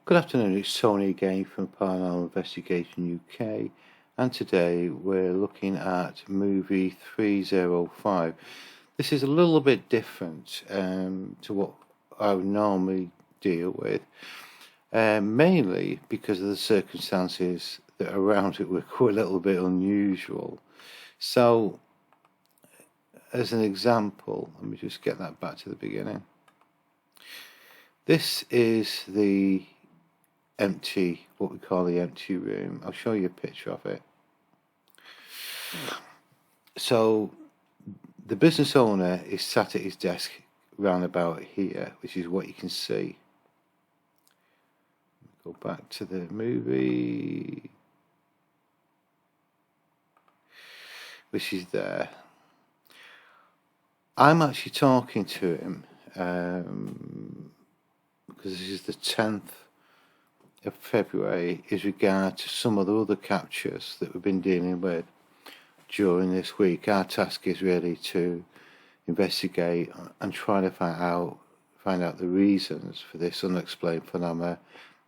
Good afternoon, it's Tony again from Paranormal Investigation UK, and today we're looking at movie 305. This is a little bit different to what I would normally deal with, mainly because of the circumstances that are around it were quite a little bit unusual. So, as an example, let me just get that back to the beginning. This is the what we call the empty room. I'll show you a picture of it. So the business owner is sat at his desk round about here, which is what you can see. Go back to the movie, which is there. I'm actually talking to him because this is the 10th of February as regard to some of the other captures that we've been dealing with during this week. Our task is really to investigate and try to find out the reasons for this unexplained phenomena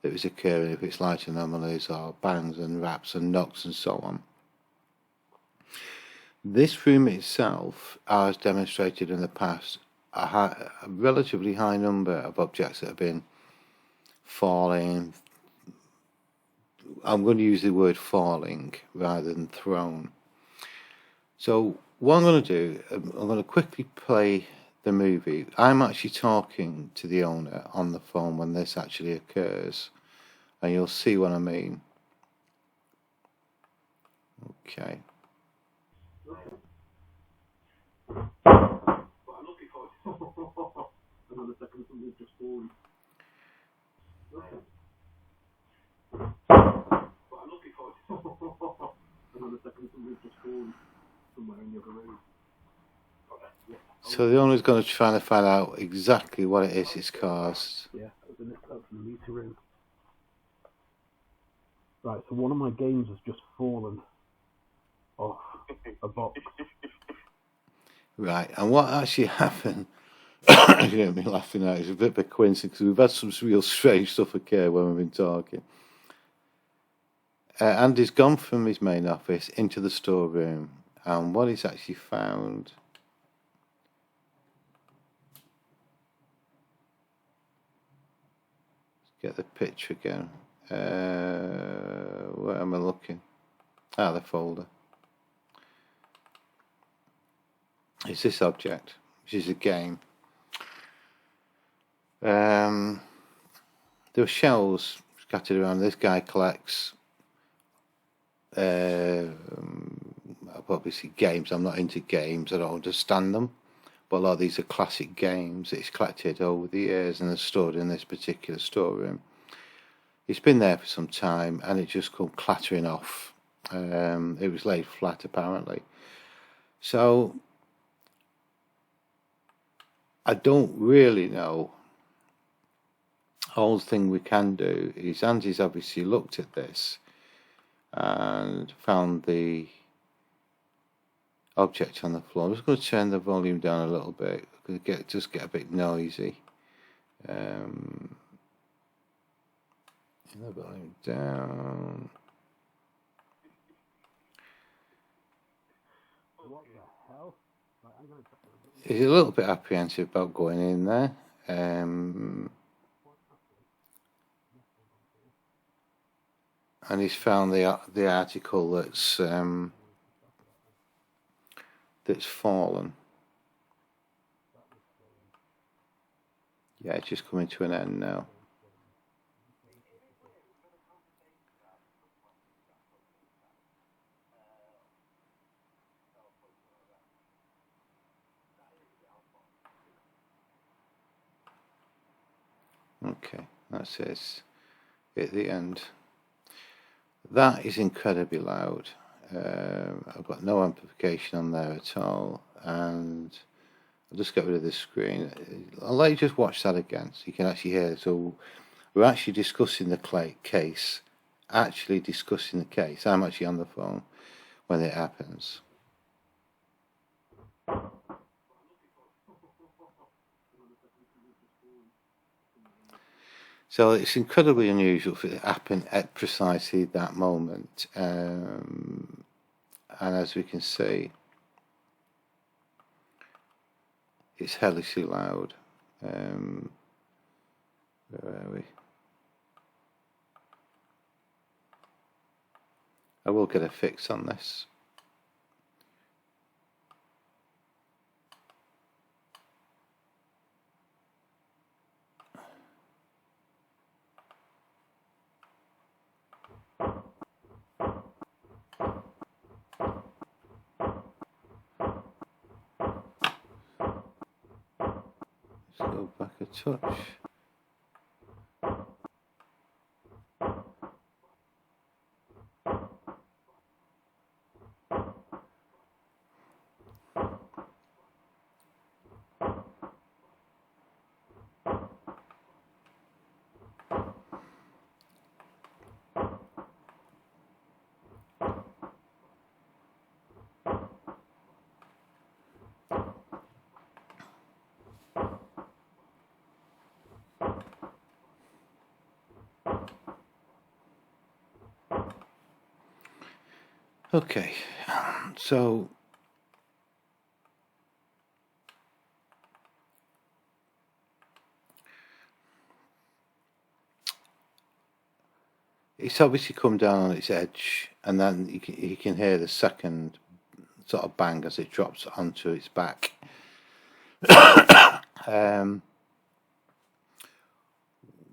that was occurring, if it's light anomalies or bangs and raps and knocks and so on. This room itself has demonstrated in the past a relatively high number of objects that have been falling. I'm going to use the word falling rather than thrown. So what I'm going to do, I'm going to quickly play the movie. I'm actually talking to the owner on the phone when this actually occurs, and you'll see what I mean. Okay. So the owner's going to try to find out exactly what it is it's caused. Yeah, that's in the meter room. Right, so one of my games has just fallen off a box. Right, and what actually happened, you know me laughing out, it's a bit of a coincidence because we've had some real strange stuff occur when we've been talking. Andy's gone from his main office into the storeroom, and what he's actually found... Get the picture again. Where am I looking? The folder. It's this object, which is a game. There are shells scattered around. This guy collects obviously games. I'm not into games. I don't understand them. But a lot of these are classic games that he's collected over the years and are stored in this particular storeroom. It's been there for some time and it just come clattering off. It was laid flat apparently. So I don't really know. Whole thing we can do is Andy's obviously looked at this and found the object on the floor. I'm just going to turn the volume down a little bit because it just get a bit noisy. The volume down. What the hell? He's a little bit apprehensive about going in there. And he's found the article that's fallen. Yeah, it's just coming to an end now. Okay, that says at the end. That is incredibly loud. I've got no amplification on there at all, and I'll just get rid of this screen. I'll let you just watch that again so you can actually hear it. So we're actually discussing the case. I'm actually on the phone when it happens. So it's incredibly unusual for it to happen at precisely that moment. And as we can see, it's hellishly loud. Where are we? I will get a fix on this. Let's go back a touch. Okay, so it's obviously come down on its edge, and then you can hear the second sort of bang as it drops onto its back.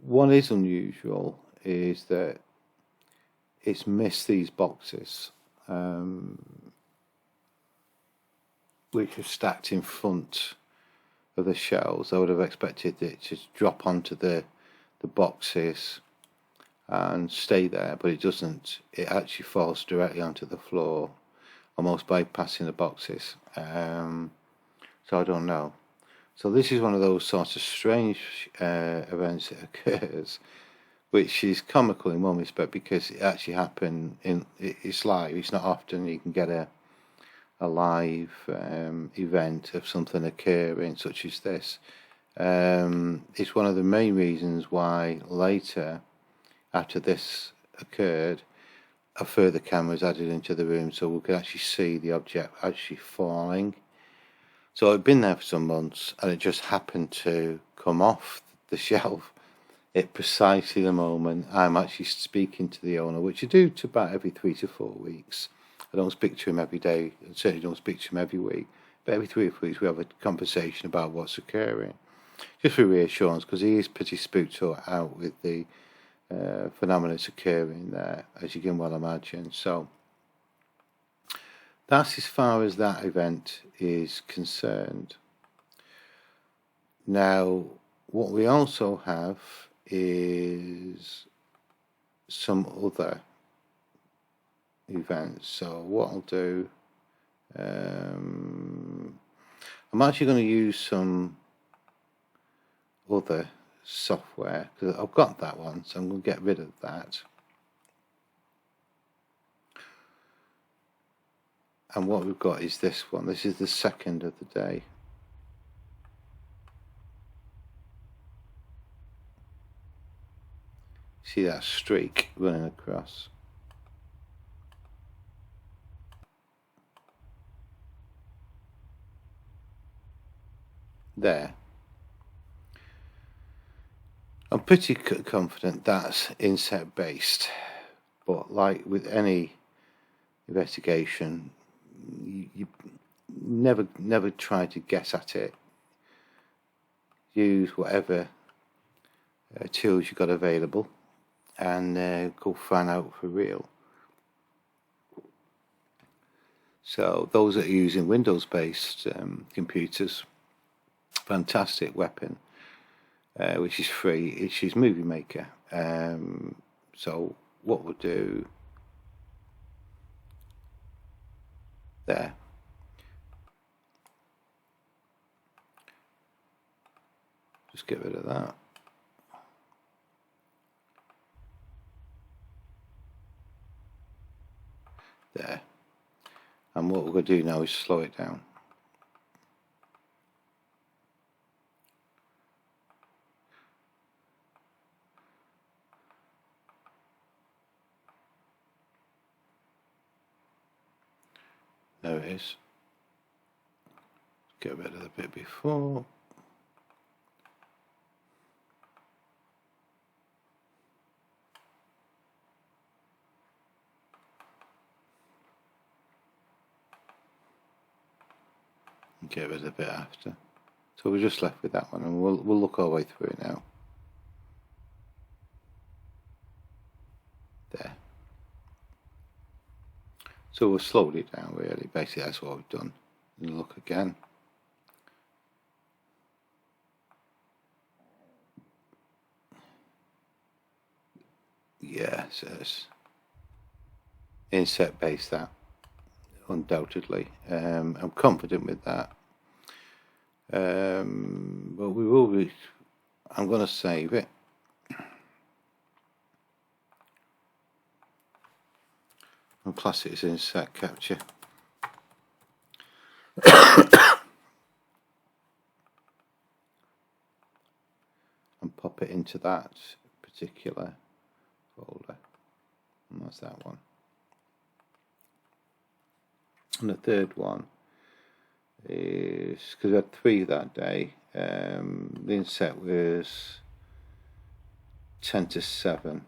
What is unusual is that it's missed these boxes, which are stacked in front of the shelves. I would have expected it to drop onto the boxes and stay there, but it doesn't. It actually falls directly onto the floor, almost bypassing the boxes. So I don't know. So this is one of those sorts of strange events that occurs, which is comical in one respect because it actually happened it's live. It's not often you can get a live event of something occurring such as this. It's one of the main reasons why later, after this occurred, a further camera is added into the room so we could actually see the object actually falling. So it'd been there for some months, and it just happened to come off the shelf at precisely the moment I'm actually speaking to the owner, which I do to about every 3 to 4 weeks. I don't speak to him every day, and certainly don't speak to him every week, but every 3 or 4 weeks we have a conversation about what's occurring, just for reassurance, because he is pretty spooked out with the phenomena that's occurring there, as you can well imagine. So that's as far as that event is concerned. Now, what we also have is some other events. So what I'll do, I'm actually going to use some other software because I've got that one, so I'm going to get rid of that. And what we've got is this one. This is the second of the day. See that streak running across? There. I'm pretty confident that's insect based, but like with any investigation, you never try to guess at it. Use whatever tools you've got available and go find out for real. So those that are using Windows based computers, fantastic weapon, which is free. It's Movie Maker. So what we'll do there, just get rid of that. There. And what we're going to do now is slow it down. There it is. Get rid of the bit before. And get rid of the bit after. So we're just left with that one, and we'll look our way through it now. There. So we've slowed it down really. Basically that's what we've done. And look again. Yeah, so it's insect based, that undoubtedly. I'm confident with that. But we will be. I'm going to save it. And class it as insect capture. And pop it into that particular folder. And that's that one. And the third one is, because we had 3 that day, the inset was 10 to 7.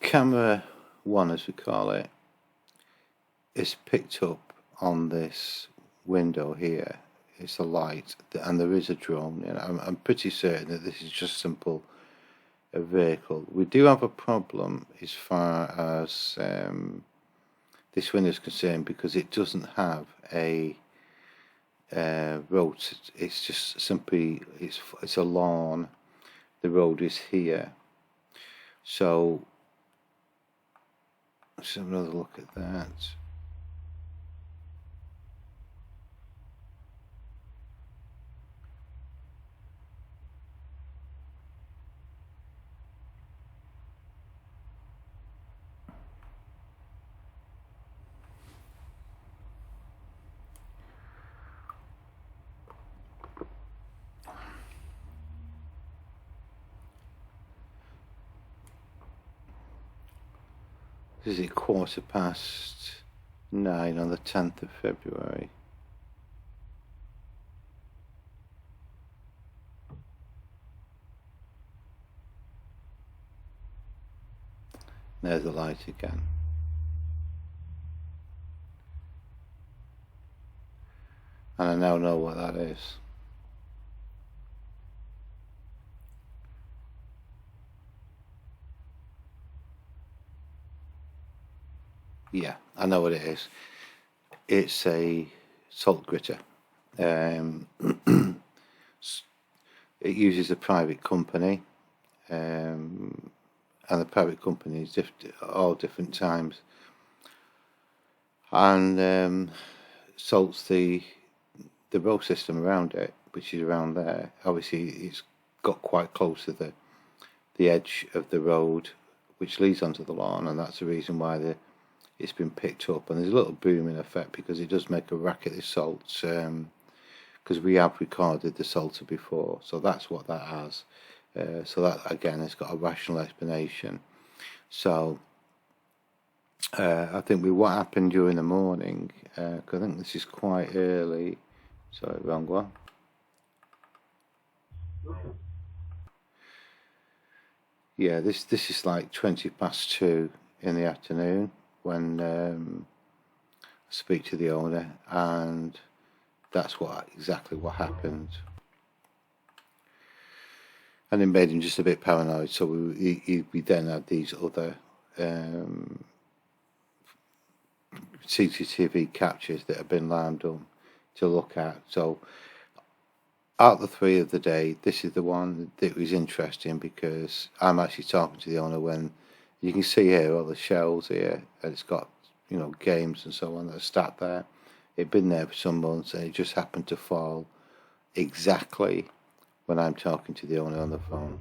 Camera 1, as we call it, is picked up on this window here. It's a light, and there is a drone. And I'm pretty certain that this is just simple a vehicle. We do have a problem as far as this window is concerned, because it doesn't have a road. It's just simply it's a lawn. The road is here. So let's have another look at that. This is 9:15 on the 10th of February. There's the light again. And I now know what that is. Yeah, I know what it is. It's a salt gritter. It uses a private company, and the private company is all different times, and salts the road system around it, which is around there. Obviously, it's got quite close to the edge of the road, which leads onto the lawn, and that's the reason why it's been picked up. And there's a little booming effect because it does make a racket, this salt, because we have recorded the salter before, so that's what that has. So that again has got a rational explanation. So I think with what happened during the morning, because I think this is quite early. Sorry, wrong one. Yeah, this is like 2:20 in the afternoon when I speak to the owner, and that's exactly what happened. And it made him just a bit paranoid. So we then had these other CCTV captures that have been lined up to look at. So out of the 3 of the day, this is the one that was interesting, because I'm actually talking to the owner when you can see here all the shelves here, and it's got games and so on that are stacked there. It'd been there for some months, and it just happened to fall exactly when I'm talking to the owner on the phone.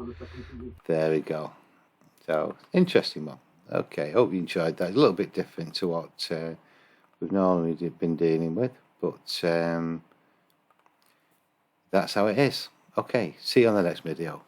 on the second TV. There we go. So, interesting one. Okay, hope you enjoyed that. It's a little bit different to what we've normally been dealing with, but that's how it is. Okay, see you on the next video.